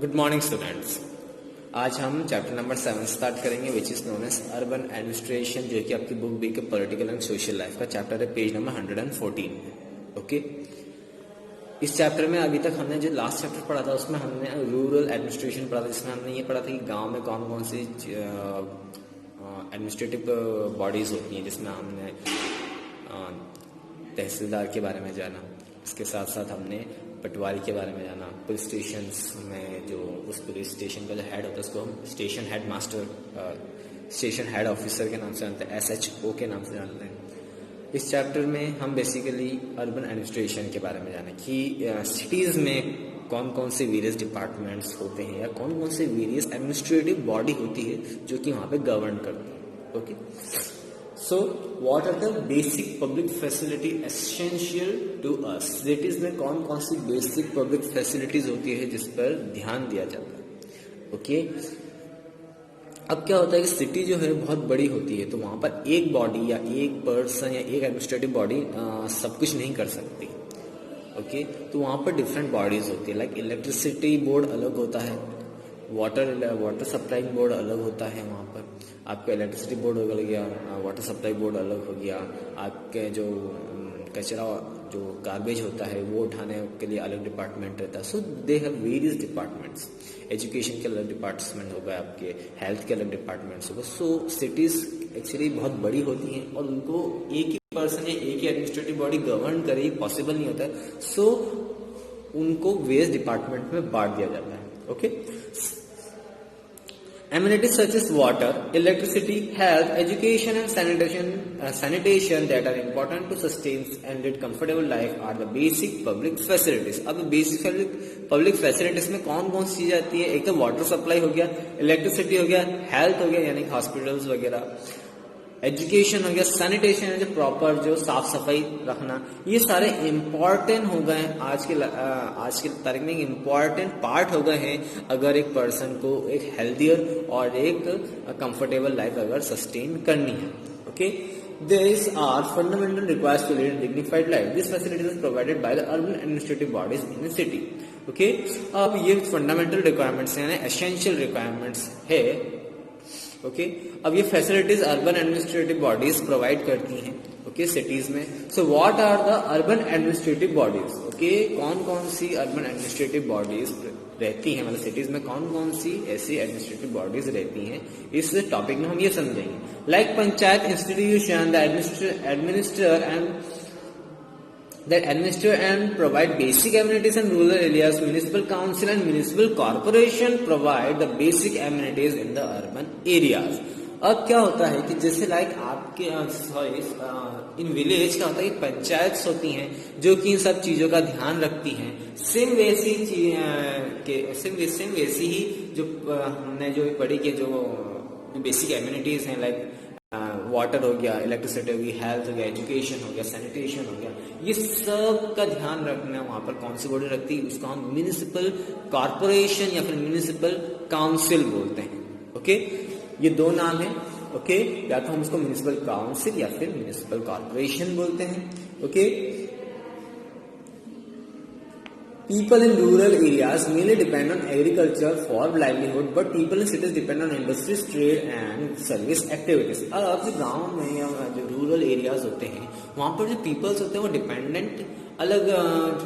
Good morning students. आज हम chapter number 7 start करेंगे which is known as urban administration, जो कि आपकी बुक बी के पॉलिटिकल एंड सोशल लाइफ का चैप्टर है, पेज नंबर 114। ओके, इस चैप्टर में अभी तक हमने जो लास्ट चैप्टर पढ़ा था उसमें हमने रूरल एडमिनिस्ट्रेशन पढ़ा था, जिसमें हमने ये पढ़ा था कि गांव में कौन कौन सी एडमिनिस्ट्रेटिव बॉडीज होती हैं, जिसमें हमने तहसीलदार के बारे में जाना। इसके साथ साथ हमने पटवारी के बारे में जाना। पुलिस स्टेशन में जो उस पुलिस स्टेशन का जो हेड होता है उसको हम station head master, station head officer के नाम से जानते हैं, SHO के नाम से जानते हैं। इस चैप्टर में हम बेसिकली अर्बन एडमिनिस्ट्रेशन के बारे में जाना कि सिटीज़ में कौन कौन से वेरियस डिपार्टमेंट्स होते हैं या कौन कौन से वेरियस एडमिनिस्ट्रेटिव बॉडी होती है जो कि वहाँ पे गवर्न करती है। Okay, So, what are the basic public facility essential to us? Cities में कौन कौन सी बेसिक पब्लिक फैसिलिटीज होती है जिस पर ध्यान दिया जाता है। ओके, अब क्या होता है कि सिटी जो है बहुत बड़ी होती है, तो वहां पर एक बॉडी या एक पर्सन या एक एडमिनिस्ट्रेटिव बॉडी सब कुछ नहीं कर सकती। ओके, तो वहां पर डिफरेंट बॉडीज होती है, लाइक इलेक्ट्रिसिटी बोर्ड अलग होता है, वाटर सप्लाई बोर्ड अलग होता है। वहाँ पर आपका इलेक्ट्रिसिटी बोर्ड हो गया, वाटर सप्लाई बोर्ड अलग हो गया, आपके जो कचरा जो गार्बेज होता है वो उठाने के लिए अलग डिपार्टमेंट रहता है। So they have various departments. Education के अलग डिपार्टमेंट होगा, आपके हेल्थ के अलग डिपार्टमेंट्स होगा। सो सिटीज एक्चुअली बहुत बड़ी होती हैं और उनको एक ही पर्सन या एक ही एडमिनिस्ट्रेटिव बॉडी गवर्न करे पॉसिबल नहीं होता है। सो उनको वेरियस डिपार्टमेंट में बांट दिया जाता है। Okay, amenities such as water, electricity, health, education and sanitation that are important to sustain and lead comfortable life are the basic public facilities. अब basic public facilities में कौन कौन सी चीजें आती है? एक तो वाटर सप्लाई हो गया, इलेक्ट्रिसिटी हो गया, हेल्थ हो गया यानी हॉस्पिटल्स वगैरह, एजुकेशन हो गया, सैनिटेशन है जो प्रॉपर जो साफ सफाई रखना, ये सारे इम्पॉर्टेंट हो गए आज के तारीख में इम्पॉर्टेंट पार्ट हो गए हैं अगर एक पर्सन को एक हेल्थियर और एक कंफर्टेबल लाइफ अगर सस्टेन करनी है। Okay, These are fundamental requirements to lead a dignified life. This facility is provided by the urban administrative bodies in the city. Okay, अब ये fundamental requirements हैं, essential requirements है। Okay, अब ये facilities urban administrative bodies provide करती हैं। Okay, cities में। So what are the urban administrative bodies? Okay, कौन कौन सी अर्बन एडमिनिस्ट्रेटिव बॉडीज रहती हैं, मतलब सिटीज में कौन कौन सी ऐसी एडमिनिस्ट्रेटिव बॉडीज रहती हैं, इस टॉपिक में हम ये समझेंगे। Like panchayat institution that administer and provide basic amenities in rural areas. Municipal council and municipal corporation provide the basic amenities in the urban areas. अब क्या होता है कि जैसे लाइक आपके इन विलेज क्या होता है कि पंचायत होती हैं जो कि इन सब चीजों का ध्यान रखती हैं। सेम वैसी ही जो हमने जो पढ़ी के जो बेसिक एम्यूनिटीज हैं, लाइक वाटर हो गया, इलेक्ट्रिसिटी हो गई, हेल्थ हो गया, एजुकेशन हो गया, सैनिटेशन हो गया, ये सब का ध्यान रखना वहां पर कौन सी बॉडी रखती है? उसको हम म्युनिसिपल कॉर्पोरेशन या फिर म्युनिसिपल काउंसिल बोलते हैं। ओके, ये दो नाम है। ओके, या तो हम उसको म्युनिसिपल काउंसिल या फिर म्युनिसिपल कॉर्पोरेशन बोलते हैं। Okay, people in rural areas mainly depend on agriculture for livelihood, but people in cities depend on industries, trade and service activities. अब जो गांव में या जो रूरल एरियाज होते हैं वहां पर जो पीपल्स होते हैं वो डिपेंडेंट अलग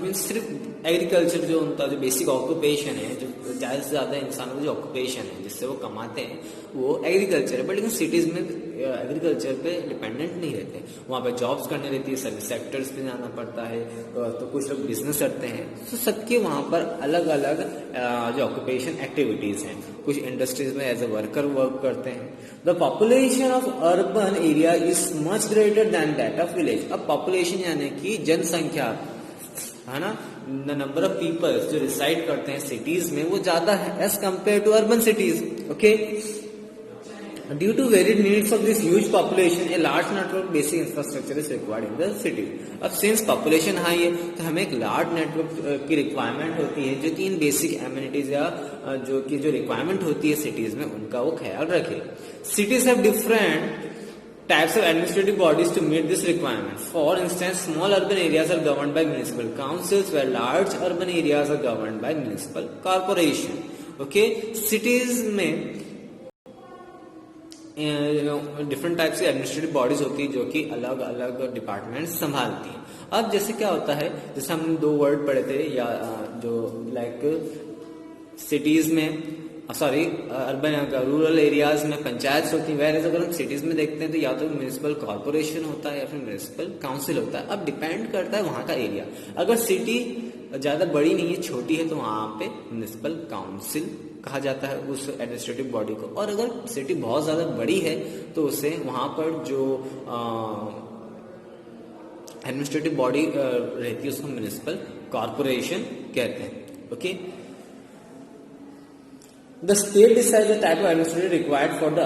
मीन्स सिर्फ एग्रीकल्चर जो उनका जो बेसिक ऑक्यूपेशन है, जो ज़्यादा से ज़्यादा इंसानों का जो ऑक्यूपेशन है जिससे वो कमाते हैं वो एग्रीकल्चर है। बट लेकिन सिटीज़ में एग्रीकल्चर पे डिपेंडेंट नहीं रहते, वहाँ पे जॉब्स करनी रहती है, सर्विस सेक्टर्स पे जाना पड़ता है, तो कुछ लोग बिजनेस करते हैं। तो सबके वहाँ पर अलग अलग जो ऑक्यूपेशन एक्टिविटीज़ हैं, कुछ इंडस्ट्रीज में एज ए वर्कर वर्क करते हैं। The population of urban area is much greater than that of village. अब पॉपुलेशन यानी कि जनसंख्या है ना, द नंबर ऑफ पीपल्स जो रिसाइड करते हैं सिटीज में वो ज्यादा है as compare to urban cities. Okay, due to varied needs of this huge population a large network basic infrastructure is required in the city. अब सिंस पॉपुलेशन हाई है तो हमें एक लार्ज नेटवर्क की रिक्वायरमेंट होती है जो कि इन बेसिक एम्यूनिटीज या जो रिक्वायरमेंट होती है सिटीज में उनका वो ख्याल रखे। Cities have different types of administrative bodies to meet this requirement. For instance, small urban areas are governed by municipal councils, where large urban areas are governed by municipal corporation. Okay, cities में different type से administrative bodies होती है जो कि अलग अलग department संभालती हैं। अब जैसे क्या होता है, जैसे हमने 2 वर्ड पढ़े थे, या जो लाइक सिटीज में अर्बन रूरल एरियाज में पंचायत होती है, वैसे अगर हम सिटीज में देखते हैं तो या तो म्यूनिसिपल कॉर्पोरेशन होता है या फिर म्यूनिसिपल काउंसिल होता है। अब डिपेंड करता है वहां का एरिया। अगर सिटी ज्यादा बड़ी नहीं है, छोटी है, तो वहां पे म्यूनिसिपल काउंसिल कहा जाता है उस एडमिनिस्ट्रेटिव बॉडी को। और अगर सिटी बहुत ज्यादा बड़ी है तो उसे वहां पर जो एडमिनिस्ट्रेटिव बॉडी रहती है उसको म्युनिसिपल कॉर्पोरेशन कहते हैं। Okay, the state decides the type of administration required for the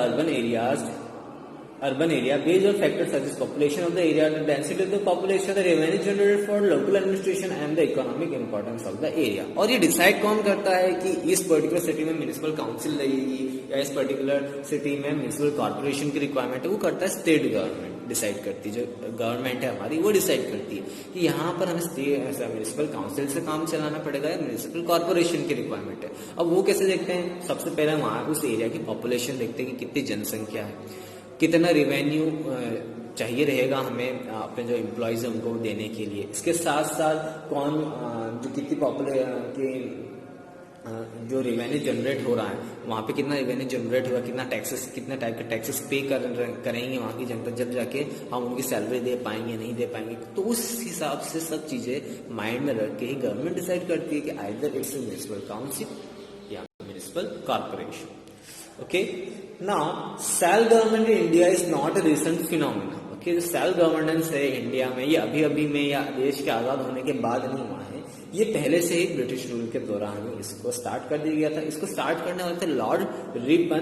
urban area based on factors such as population of the area, the density of the population, the revenue generated for local administration and the economic importance of the area। और ये decide कौन करता है कि इस particular city में municipal council रहेगी या इस पर्टिकुलर सिटी में म्युनिसिपल कॉर्पोरेशन की रिक्वायरमेंट है, वो करता है स्टेट गवर्नमेंट डिसाइड करती है। जो गवर्नमेंट है हमारी वो डिसाइड करती है कि यहाँ पर हमें म्युनिसिपल काउंसिल से काम चलाना पड़ेगा या म्युनिसिपल कॉर्पोरेशन की रिक्वायरमेंट है। अब वो कैसे देखते हैं, सबसे पहले वहां उस एरिया की पॉपुलेशन देखते हैं कि कितनी जनसंख्या है, कितना रिवेन्यू चाहिए रहेगा हमें अपने जो एम्प्लॉयज हैं उनको देने के लिए। इसके साथ साथ कौन जो कितनी जो रिवेन्यू जनरेट हो रहा है वहाँ पे कितना रिवेन्यू जनरेट होगा, कितना टैक्सेस, कितना टाइप के टैक्सेस पे करेंगे वहाँ की जनता, जब जाके हम उनकी सैलरी दे पाएंगे नहीं दे पाएंगे। तो उस हिसाब से सब चीजें माइंड में रख के ही गवर्नमेंट डिसाइड करती है कि आइदर इट्स म्युनिसिपल काउंसिल या municipal corporation. Okay, now self-government in India is not a recent phenomenon. Okay, जो सेल्फ गवर्नेंस है इंडिया में ये अभी अभी में या देश के आजाद होने के बाद नहीं हुआ है, ये पहले से ही ब्रिटिश रूल के दौरान इसको स्टार्ट कर दिया गया था। इसको स्टार्ट करने वाले थे लॉर्ड रिपन,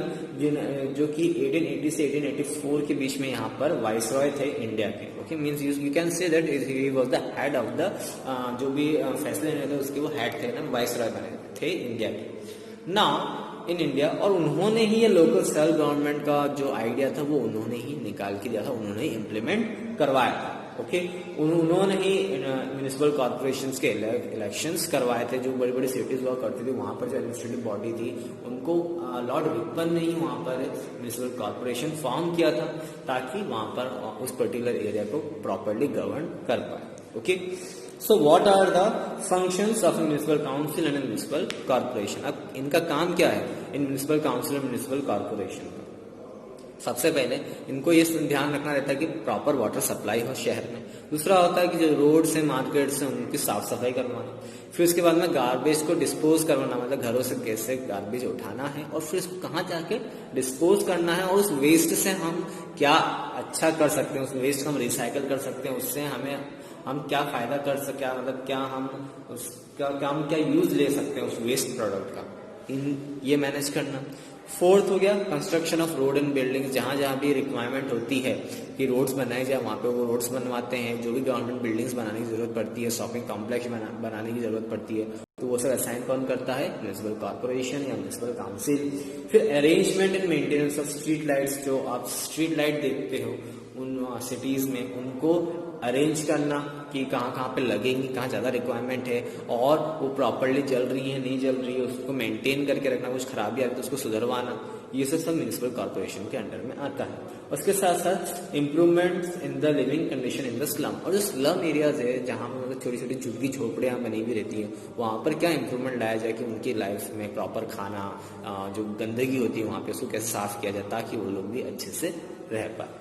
जो कि 1880 से 1884 के बीच में यहाँ पर वाइसरॉय थे इंडिया के। Okay, means you can say that he was the head of the जो भी फैसले लेने थे उसके वो हेड थे ना, वाइसरॉय बने थे इंडिया के नाउ इन इंडिया। और उन्होंने ही ये लोकल सेल्फ गवर्नमेंट का जो आइडिया था वो उन्होंने ही निकाल के दिया था, उन्होंने ही इम्प्लीमेंट करवाया था। ओके, उन्होंने ही म्युनिसिपल कॉर्पोरेशंस के इलेक्शंस करवाए थे। जो बड़ी बड़ी सिटीज हुआ करती थी वहां पर जो एडमिनिस्ट्रेटिव बॉडी थी उनको लॉर्ड रिपन ने ही वहां पर म्युनिसिपल कॉर्पोरेशन फॉर्म किया था ताकि वहां पर उस पर्टिकुलर एरिया को प्रॉपरली गवर्न कर पाए। Okay, so what are the functions of municipal council and municipal corporation. अब इनका काम क्या है इन म्युनिसिपल काउंसिल और म्युनिसिपल कॉर्पोरेशन का? सबसे पहले इनको ये ध्यान रखना रहता है कि प्रॉपर वाटर सप्लाई हो शहर में। दूसरा होता है कि जो रोड्स हैं, मार्केट्स हैं, उनकी साफ सफाई करवाना। फिर उसके बाद में गार्बेज को डिस्पोज करवाना, मतलब घरों से कैसे गार्बेज उठाना है और फिर उसको कहाँ जाके डिस्पोज करना है, और उस वेस्ट से हम क्या अच्छा कर सकते हैं, उस वेस्ट को हम रिसाइकल कर सकते हैं, उससे हम क्या फायदा कर सकते हैं, मतलब क्या हम क्या यूज ले सकते हैं उस वेस्ट प्रोडक्ट का, ये मैनेज करना। फोर्थ हो गया construction of road and buildings. जहां जहां भी रिक्वायरमेंट होती है कि रोड्स बनाए जाए वहां पे वो रोड्स बनवाते हैं। जो भी गवर्नमेंट बिल्डिंग्स बनाने की जरूरत पड़ती है, शॉपिंग कॉम्प्लेक्स बनाने की जरूरत पड़ती है, तो वो सब असाइन कौन करता है? म्युनिसिपल कॉर्पोरेशन या म्युनिसिपल काउंसिल। फिर arrangement and maintenance of street lights. जो आप स्ट्रीट लाइट देखते हो उन सिटीज में, उनको अरेंज करना कि कहाँ कहाँ पे लगेंगी, कहाँ ज्यादा रिक्वायरमेंट है और वो प्रॉपरली जल रही है नहीं जल रही है, उसको मेंटेन करके रखना, कुछ खराबी आती है तो उसको सुधरवाना। ये सब म्युनिसिपल कॉर्पोरेशन के अंडर में आता है। उसके साथ साथ improvement in the living condition in the slum. और जो स्लम एरियाज है जहाँ पर मतलब छोटी छोटी झुग्गी झोपड़ियाँ बनी हुई रहती है, वहाँ पर क्या इम्प्रूवमेंट लाया जाए कि उनकी लाइफ में प्रॉपर खाना, जो गंदगी होती है वहाँ पे उसको कैसे साफ किया जाए ताकि वो लोग भी अच्छे से रह पाए।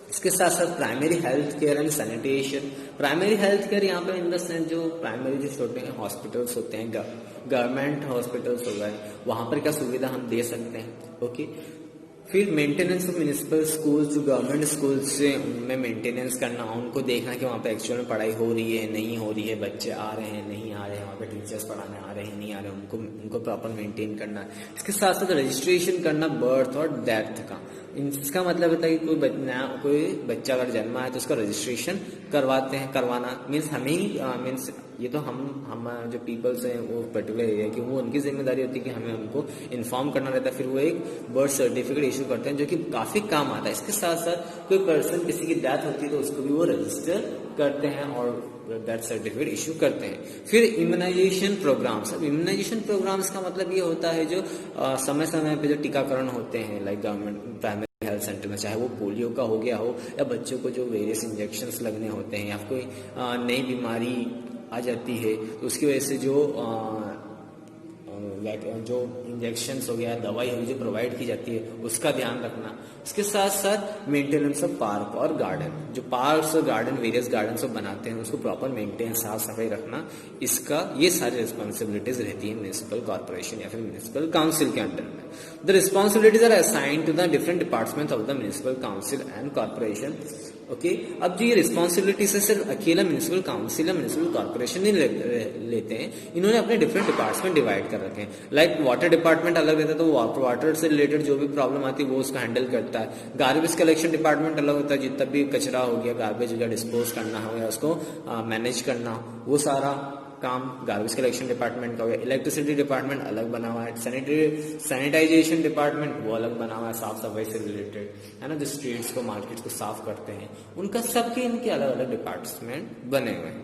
इसके साथ साथ primary health care and sanitation. Primary health care यहाँ पे इन द सेंस जो प्राइमरी जो छोटे हॉस्पिटल्स होते हैं, गवर्नमेंट हॉस्पिटल्स हो गए, वहां पर क्या सुविधा हम दे सकते हैं। ओके, फिर मेंटेनेंस ऑफ म्युनिसिपल स्कूल्स। जो गवर्नमेंट स्कूल्स से उनमें मेंटेनेंस करना, उनको देखना कि वहाँ पे एक्चुअल में पढ़ाई हो रही है नहीं हो रही है, बच्चे आ रहे हैं नहीं आ रहे हैं, वहाँ पे टीचर्स पढ़ाने आ रहे हैं नहीं आ रहे हैं, उनको प्रॉपर मेंटेन करना। इसके साथ साथ रजिस्ट्रेशन करना बर्थ और डेथ का। इसका मतलब होता है कि कोई बच्चा अगर जन्मा है तो उसका रजिस्ट्रेशन करवाना मीन्स हमें ही मीन्स ये तो हम जो पीपल्स हैं वो पर्टिकुलर एरिया की, वो उनकी जिम्मेदारी होती है कि हमें उनको इन्फॉर्म करना रहता है। फिर वो एक बर्थ सर्टिफिकेट इशू करते हैं जो कि काफ़ी काम आता है। इसके साथ साथ कोई पर्सन किसी की डेथ होती है तो उसको भी वो रजिस्टर करते हैं और डेथ सर्टिफिकेट इशू करते हैं। फिर इम्यूनाइजेशन प्रोग्राम्स। अब इम्यूनाइजेशन प्रोग्राम्स का मतलब ये होता है जो समय समय पे जो टीकाकरण होते हैं, like government primary health centre में, चाहे वो पोलियो का हो गया हो या बच्चों को जो वेरियस इंजेक्शंस लगने होते हैं या कोई नई बीमारी आ जाती है तो उसकी वजह से जो इंजेक्शंस हो गया, दवाई होगी जो प्रोवाइड की जाती है उसका ध्यान रखना। इसके साथ साथ मेंटेनेंस ऑफ पार्क और गार्डन, जो पार्क्स और गार्डन वेरियस गार्डन सब बनाते हैं उसको प्रॉपर मेंटेन, साफ सफाई रखना, इसका ये सारी रिस्पॉन्सिबिलिटीज रहती है म्युनिसिपल कॉर्पोरेशन या फिर म्युनिसिपल काउंसिल के अंडर में। The responsibilities are assigned to the different department of the municipal council and corporation. Okay, अब जो ये रिस्पॉन्सिबिलिटी से सिर्फ अकेला म्युनिसिपल काउंसिल या म्युनिसिपल कॉर्पोरेशन नहीं लेते हैं, इन्होंने अपने डिफरेंट डिपार्टमेंट डिवाइड कर रखे हैं। लाइक वाटर डिपार्टमेंट अलग रहता है तो वाटर से रिलेटेड जो भी प्रॉब्लम आती है वो उसको हैंडल करता है। गार्बेज कलेक्शन डिपार्टमेंट अलग होता है, जितना भी कचरा हो गया, गार्बेज हो गया, डिस्पोज करना हो या उसको मैनेज करना, वो सारा काम गार्बेज कलेक्शन डिपार्टमेंट का हो गया। इलेक्ट्रिसिटी डिपार्टमेंट अलग बना हुआ है। सैनिटाइजेशन डिपार्टमेंट वो अलग बना हुआ है, साफ सफाई से रिलेटेड, है ना, जो स्ट्रीट्स को, मार्केट्स को साफ करते हैं, उनका सबके इनके अलग अलग डिपार्टमेंट बने हुए हैं।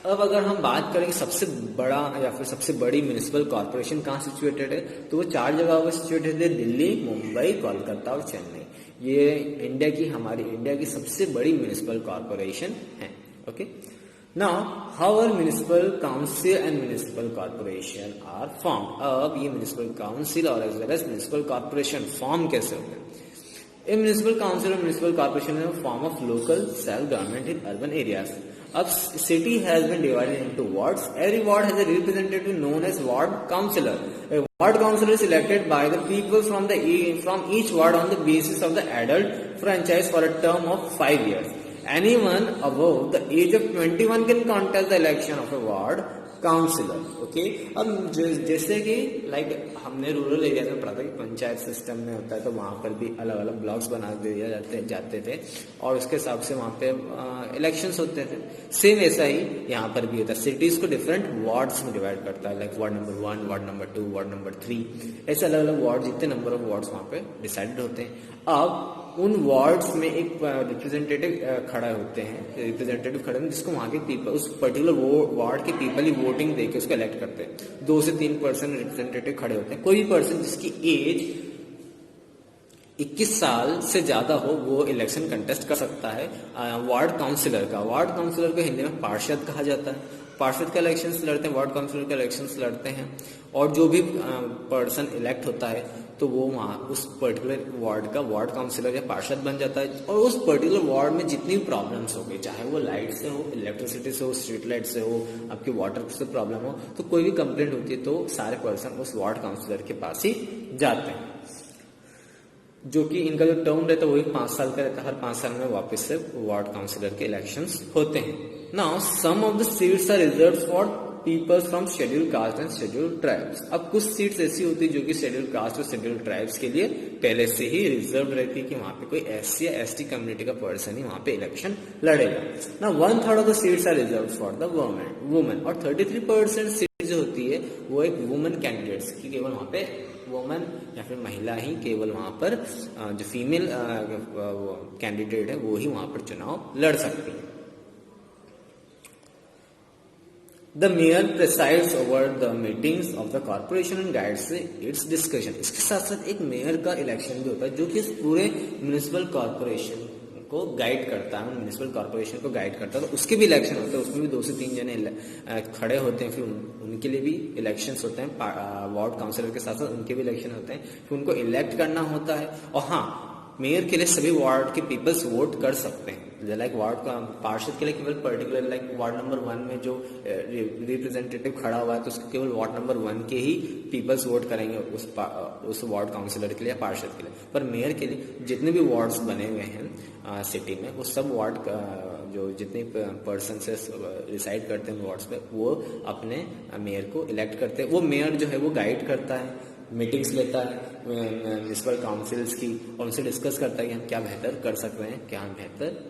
अब अगर हम बात करें सबसे बड़ा या फिर सबसे बड़ी म्युनिसिपल कॉर्पोरेशन कहाँ सिचुएटेड है, तो वो 4 जगह पर सिचुएटेड है, दिल्ली, मुंबई, कोलकाता और चेन्नई। ये हमारी इंडिया की सबसे बड़ी म्युनिसिपल कॉर्पोरेशन है। Okay, now how are municipal council and municipal corporation are form. अब ये म्युनिसिपल काउंसिल और as well as municipal corporation form कैसे होते हैं? A municipal council or municipal corporation is a form of local self-government in urban areas. A city has been divided into wards. Every ward has a representative known as ward councillor. A ward councillor is elected by the people from each ward on the basis of the adult franchise for a term of 5 years. Anyone above the age of 21 can contest the election of a ward councillor. Okay, अब जैसे कि like हमने rural area में पढ़ा था कि panchayat system में होता है तो वहाँ पर भी अलग अलग ब्लॉक्स बना दिए जाते थे और उसके हिसाब से वहाँ पे इलेक्शंस होते थे। सेम ऐसा ही यहाँ पर भी होता है। सिटीज को डिफरेंट वार्ड्स में डिवाइड करता है, like ward number 1, ward number 2, ward number 3, ऐसे अलग अलग वार्ड, जितने नंबर ऑफ वार्ड्स वहाँ पे डिसाइडेड होते हैं। अब उन वार्ड्स में एक रिप्रेजेंटेटिव खड़ा होते हैं, जिसको वहाँ के पीपल, उस पर्टिकुलर वार्ड के पीपल ही वोटिंग देके उसको इलेक्ट करते हैं। 2 से 3 पर्सन रिप्रेजेंटेटिव खड़े होते हैं। कोई भी पर्सन जिसकी एज 21 साल से ज्यादा हो वो इलेक्शन कंटेस्ट कर सकता है वार्ड काउंसिलर का। वार्ड काउंसिलर को हिंदी में पार्षद कहा जाता है। पार्षद का इलेक्शंस लड़ते हैं, वार्ड काउंसिलर का इलेक्शंस लड़ते हैं और जो भी पर्सन इलेक्ट होता है तो वो वहाँ उस पर्टिकुलर वार्ड का वार्ड काउंसिलर या पार्षद बन जाता है। और उस पर्टिकुलर वार्ड में जितनी भी प्रॉब्लम्स हो गई, चाहे वो लाइट से हो, इलेक्ट्रिसिटी से हो, स्ट्रीट लाइट से हो, आपके वाटर से प्रॉब्लम हो, तो कोई भी कंप्लेंट होती है तो सारे पर्सन उस वार्ड काउंसिलर के पास ही जाते हैं, जो कि इनका जो टर्म रहता है वही 5 साल का रहता है। हर 5 साल में वापस से वार्ड काउंसिलर के इलेक्शंस होते हैं। Now some of the seats are reserved for peoples from scheduled caste and scheduled tribes. अब कुछ सीट्स ऐसी होती है जो कि शेड्यूल कास्ट और शेड्यूल ट्राइब्स के लिए पहले से ही रिजर्व रहती है कि वहां पे कोई एससी या एसटी कम्युनिटी का पर्सन ही वहां पे इलेक्शन लड़ेगा। ना 1/3 of the seats are reserve for the women और 33% सीट जो होती है वो एक वुमेन कैंडिडेट्स की, केवल वहां पे वुमेन या फिर महिला ही केवल वहां पर जो फीमेल कैंडिडेट है वो ही वहां पर चुनाव लड़ सकती है। The mayor presides over the meetings of the corporation and guides its discussion। इसके साथ साथ एक मेयर का इलेक्शन भी होता है जो कि इस पूरे म्युनिसिपल कॉर्पोरेशन को गाइड करता है, म्युनिसिपल कॉर्पोरेशन को गाइड करता है। तो उसके भी इलेक्शन होते हैं, उसमें भी 2 से 3 जने खड़े होते हैं, फिर उनके लिए भी इलेक्शंस होते हैं। वार्ड काउंसिलर के साथ साथ उनके भी इलेक्शन होते हैं, फिर उनको इलेक्ट करना होता है। और हाँ, मेयर के लिए सभी वार्ड के पीपल्स वोट कर सकते हैं। लाइक वार्ड का पार्षद के लिए केवल पर्टिकुलर लाइक वार्ड नंबर 1 में जो रिप्रेजेंटेटिव खड़ा हुआ है तो उसको केवल वार्ड नंबर 1 के ही पीपल्स वोट करेंगे उस वार्ड काउंसिलर के लिए, पार्षद के लिए। पर मेयर के लिए जितने भी वार्ड्स बने हुए हैं सिटी में, वो सब वार्ड जो जितने पर्सन से रिसाइड करते हैं वार्ड्स पे, वो अपने मेयर को इलेक्ट करते हैं। वो मेयर जो है वो गाइड करता है, मीटिंग्स लेता है म्युनिसिपल काउंसिल्स की और उनसे डिस्कस करता है कि हम क्या बेहतर कर सकते हैं, क्या हम बेहतर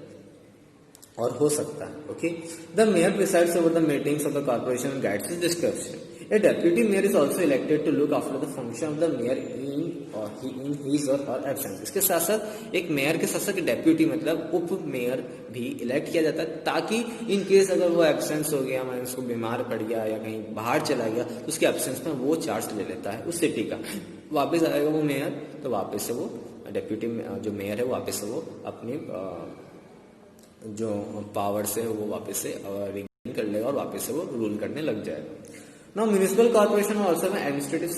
और हो सकता है. Okay, the mayor presides over the meetings of the corporation and guides the discussion. A deputy mayor is also elected to look after the function of the mayor in his or her absence. इसके साथ साथ एक mayor के साथ साथ deputy मतलब उप mayor भी इलेक्ट किया जाता है, ताकि इन केस अगर वो एब्सेंस हो गया, मतलब उसको बीमार पड़ गया या कहीं बाहर चला गया, तो उसके एब्सेंस में वो चार्ज ले लेता है उस सिटी का. वापस आएगा वो मेयर, तो वापस से वो डेप्यूटी जो मेयर है वापस से वो अपनी जो पावर से वो वापस से रिगेन कर लेगा और वापस से वो रूल करने लग जाएगा. Now, municipal corporation also have an administrative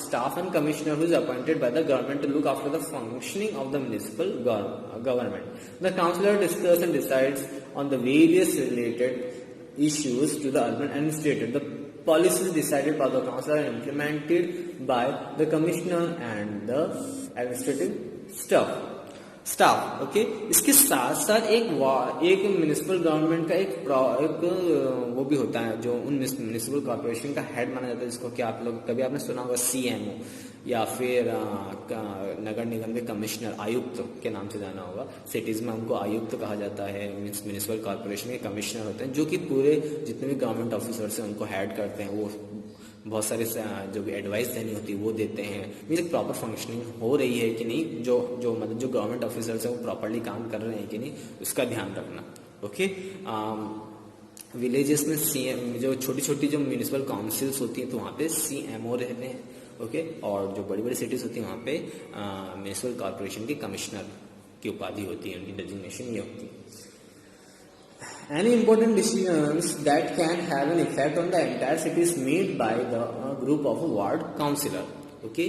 staff and commissioner who is appointed by the government to look after the functioning of the municipal government. The councillor discusses and decides on the various related issues to the urban administrator. The policies decided by the councillor are implemented by the commissioner and the administrative staff. Okay. इसके साथ साथ एक municipal government का एक वो भी होता है जो उन म्युनिसिपल कॉर्पोरेशन का हेड माना जाता है, जिसको क्या आप लोग कभी आपने सुना होगा CMO या फिर नगर निगम के कमिश्नर, आयुक्त के नाम से जाना होगा. सिटीज में उनको आयुक्त कहा जाता है. म्युनिसिपल कॉर्पोरेशन के कमिश्नर होते हैं जो कि पूरे जितने भी गवर्नमेंट ऑफिसर्स हैं उनको हेड करते हैं. वो बहुत सारे जो भी एडवाइस देनी होती है वो देते हैं. मीन्स प्रॉपर फंक्शनिंग हो रही है कि नहीं, जो मतलब जो गवर्नमेंट ऑफिसर्स हैं वो प्रॉपरली काम कर रहे हैं कि नहीं, उसका ध्यान रखना. ओके. विलेजेस में CM जो छोटी छोटी जो म्यूनिसिपल काउंसिल्स होती हैं तो वहाँ पे CMO रहते हैं. ओके. और जो बड़ी बड़ी सिटीज होती हैं वहाँ पे म्यूनिसिपल कॉर्पोरेशन के कमिश्नर की उपाधि होती है, उनकी डेजिग्नेशन ये होती है. Any important decisions that can have an effect on the entire city is made by the group of ward councillor. Okay,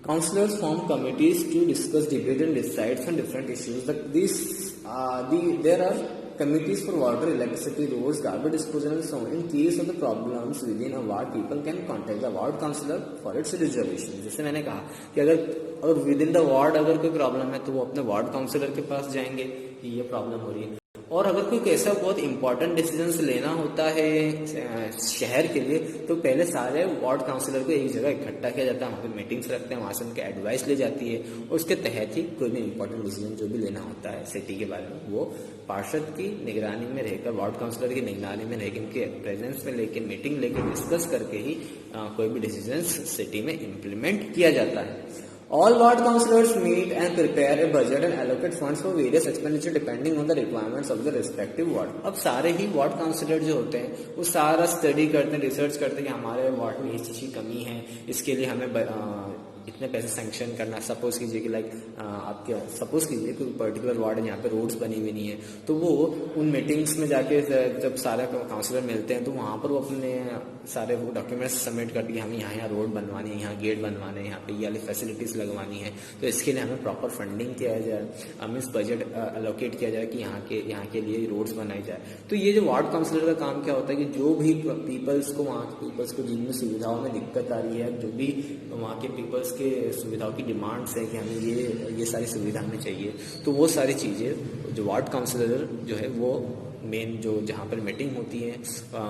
councillors form committees to discuss, debate, and decide on different issues. There are committees for water, electricity, roads, garbage disposal, and so on. In case of the problems within a ward, people can contact the ward councillor for its resolution. जैसे मैंने कहा कि अगर with in the ward अगर कोई problem है तो वो अपने वार्ड काउंसलर के पास जाएंगे कि ये प्रॉब्लम हो रही है. और अगर कोई ऐसा बहुत इंपॉर्टेंट डिसीजंस लेना होता है शहर के लिए तो पहले सारे वार्ड काउंसलर को एक जगह इकट्ठा किया जाता है, वहाँ पे मीटिंग्स रखते हैं, वहाँ से उनके एडवाइस ले जाती है और उसके तहत ही कोई भी इंपॉर्टेंट डिसीजन जो भी लेना होता है सिटी के बारे में वो पार्षद की निगरानी में रहकर, वार्ड काउंसलर की निगरानी में रहकर, उनके प्रेजेंस में लेकर, मीटिंग लेकर डिस्कस करके ही कोई भी डिसीजन सिटी में इम्प्लीमेंट किया जाता है. All ward councillors meet and prepare a budget and allocate funds for various expenditure depending on the requirements of the respective ward. अब सारे ही वार्ड काउंसलर जो होते हैं वो सारा स्टडी करते हैं, रिसर्च करते हैं कि हमारे वार्ड में इस चीज़ की कमी है, इसके लिए हमें इतने पैसे सैंक्शन करना. सपोज कीजिए कि आपके सपोज कीजिए कोई पर्टिकुलर वार्ड है यहाँ पे रोड्स बनी हुई नहीं है, तो वो उन मीटिंग्स में जाके जब सारे काउंसलर मिलते हैं तो वहाँ पर वो अपने सारे वो डॉक्यूमेंट्स सबमिट करती है, हमें यहाँ रोड बनवानी है, यहाँ गेट बनवाने हैं, यहाँ पे ये वाली फैसिलिटीज़ लगवानी है, तो इसके लिए हमें प्रॉपर फंडिंग किया जाए, मीन्स बजट एलोकेट किया जाए कि यहाँ के लिए रोड्स बनाई जाए. तो ये जो वार्ड काउंसलर का काम क्या होता है कि जो भी पीपल्स को, वहाँ के पीपल्स को जिनमें सुविधाओं में दिक्कत आ रही है, जो भी वहाँ के पीपल्स के सुविधाओं की डिमांड्स है कि हमें ये सारी सुविधा हमें चाहिए, तो वो सारी चीज़ें जो वार्ड काउंसलर जो है वो मेन जो जहाँ पर मीटिंग होती है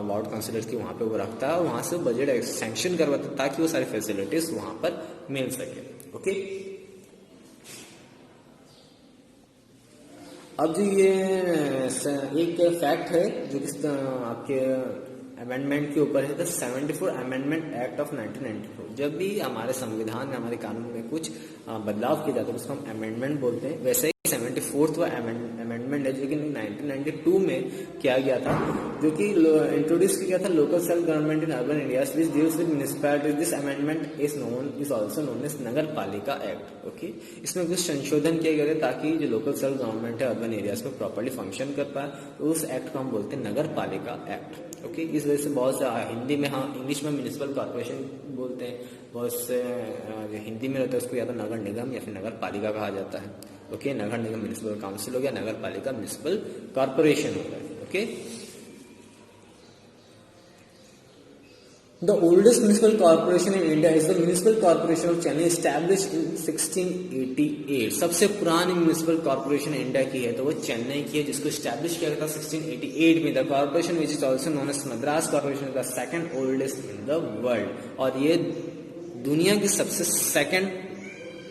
वार्ड काउंसलर की वहाँ पे वो रखता है और वहाँ से बजट सैंक्शन करवाता है ताकि वो सारी फैसिलिटीज वहाँ पर मिल सके. ओके. अब जो ये एक फैक्ट है जो कि आपके अमेंडमेंट के ऊपर है, द 74 अमेंडमेंट एक्ट ऑफ 1994. जब भी हमारे संविधान में, हमारे कानून में कुछ बदलाव किए जाते हैं उसको हम अमेंडमेंट बोलते हैं. वैसे ही 74th अमेंडमेंट है जो कि 1992 में किया गया था, जो कि इंट्रोड्यूस किया था local self government in urban India which deals with municipalities. This amendment is also known as Nagar Palika act. Okay. इसमें कुछ संशोधन किए गए ताकि जो लोकल सेल्फ गवर्नमेंट है अर्बन एरियाज में प्रॉपर्ली फंक्शन कर पाए, तो उस एक्ट को हम बोलते हैं नगर पालिका एक्ट. ओके. इस वजह से बहुत से हिंदी में, हाँ इंग्लिश में म्युनिसिपल कॉर्पोरेशन बोलते हैं, बहुत से हिंदी में रहता है उसको या तो नगर निगम या फिर नगर पालिका कहा जाता है. ओके. नगर निगम म्युनिसिपल काउंसिल हो गया, नगर पालिका म्युनिसिपल कॉर्पोरेशन हो गया. Okay. The oldest municipal corporation in India is the Municipal Corporation of Chennai, established in 1688. सबसे पुरानी म्यूनिसिपल कॉर्पोरेशन इंडिया की है तो वो चेन्नई की है, जिसको स्टैब्लिश किया गया था 1688 में. The corporation which is also known as Madras corporation, the second oldest in the world. और ये दुनिया की सबसे सेकंड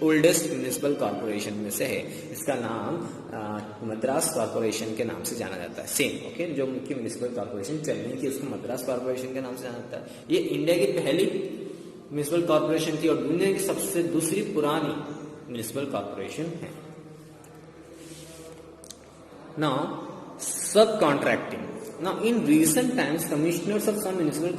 ओल्डेस्ट म्यूनिसिपल कॉर्पोरेशन में से है। इसका नाम मद्रास कॉर्पोरेशन के नाम से जाना जाता है। सेम ओके, जो मुख्य म्यूनिसिपल कॉर्पोरेशन चेन्नई की उसको मद्रास कॉर्पोरेशन के नाम से जाना जाता है। ये इंडिया की पहली म्यूनिसिपल कॉर्पोरेशन थी और दुनिया की सबसे दूसरी पुरानी म्यूनिसिपल कॉर्पोरेशन है। नाउ सब contracting. Now, in recent times, commissioners of some municipal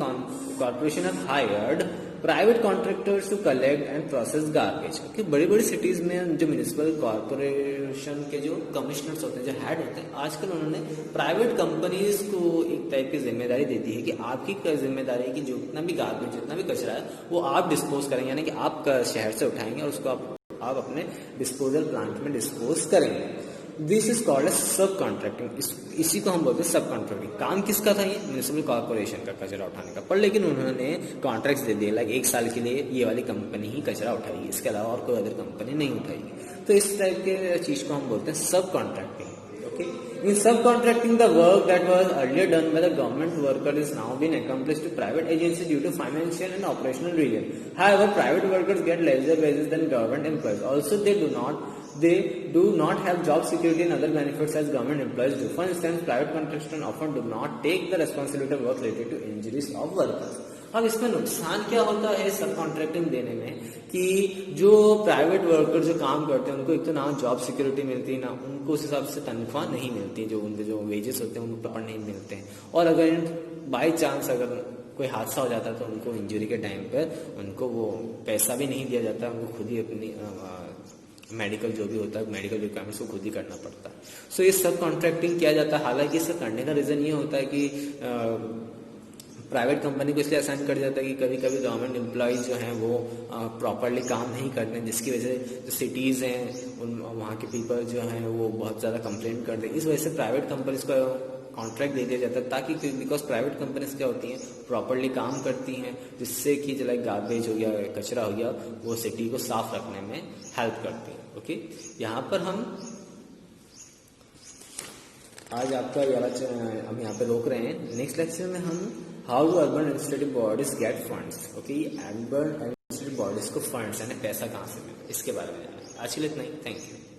corporation have hired private contractors to collect and process garbage. Okay, बड़ी-बड़ी सिटीज में जो म्यूनिसिपल कॉर्पोरेशन के जो कमिश्नर्स होते हैं, जो हेड होते हैं, आजकल उन्होंने प्राइवेट कंपनीज को एक टाइप की जिम्मेदारी दे दी है कि आपकी जिम्मेदारी है कि जितना भी गार्बेज, जितना भी कचरा है, वो आप डिस्पोज करेंगे, यानी कि आप शहर से उठाएंगे और उसको आप अपने डिस्पोजल प्लांट में डिस्पोज करेंगे। दिस इज कॉल्ड एज सब कॉन्ट्रैक्टिंग। इसी को हम बोलते हैं सब कॉन्ट्रैक्टिंग। काम किसका था? ये म्यूनिसिपल कॉर्पोरेशन का कचरा उठाने का। पर लेकिन उन्होंने कॉन्ट्रैक्ट्स दे दिए, लाइक 1 साल के लिए ये वाली कंपनी ही कचरा उठाएगी, इसके अलावा और कोई अदर कंपनी नहीं उठाएगी। तो इस टाइप के चीज को हम बोलते हैं सब contracting. Okay, in subcontracting the work that was earlier done by the government worker is now been accomplished to private agencies due to financial and operational reason. However, private workers get lesser wages than government employees. Also, they do not have job security and other benefits as government employees do. For instance, private contractors often do not take the responsibility of work related to injuries of workers. अब इसमें नुकसान क्या होता है सब contracting देने में कि जो प्राइवेट वर्कर जो काम करते हैं उनको एक तो ना जॉब सिक्योरिटी मिलती है, ना उनको उस हिसाब से तनख्वाह नहीं मिलती, जो उनके जो वेजेस होते हैं उनको प्रॉपर नहीं मिलते हैं। और अगर बाई चांस अगर कोई हादसा हो जाता है तो उनको इंजरी के टाइम पर उनको वो पैसा भी नहीं दिया जाता, उनको खुद ही अपनी मेडिकल जो भी होता है, मेडिकल रिक्वायरमेंट्स को खुद ही करना पड़ता है। सो ये सब कॉन्ट्रैक्टिंग किया जाता है। हालांकि इसका करने का रीजन ये होता है कि प्राइवेट कंपनी को इसलिए असाइन कर जाता है कि कभी कभी गवर्नमेंट एम्प्लॉयज जो हैं वो प्रॉपरली काम नहीं करते हैं, जिसकी वजह से जो सिटीज़ हैं वहाँ के पीपल जो हैं वो बहुत ज़्यादा कंप्लेंट करते हैं। इस वजह से प्राइवेट कंपनीज को कॉन्ट्रैक्ट दे दिया जाता है, ताकि बिकॉज प्राइवेट कंपनीज क्या होती हैं, प्रॉपरली काम करती हैं, जिससे कि लाइक गार्बेज हो गया, कचरा हो गया, वो सिटी को साफ रखने में हेल्प करती हैं। ओके, यहाँ पर हम आज आपका हम यहाँ पे रोक रहे हैं। नेक्स्ट लेक्चर में हम how do urban administrative bodies get funds. Okay, urban administrative bodies को फंड्स यानी पैसा कहाँ से मिले, इसके बारे में जाना है। आज के लिए इतना ही। Thank you.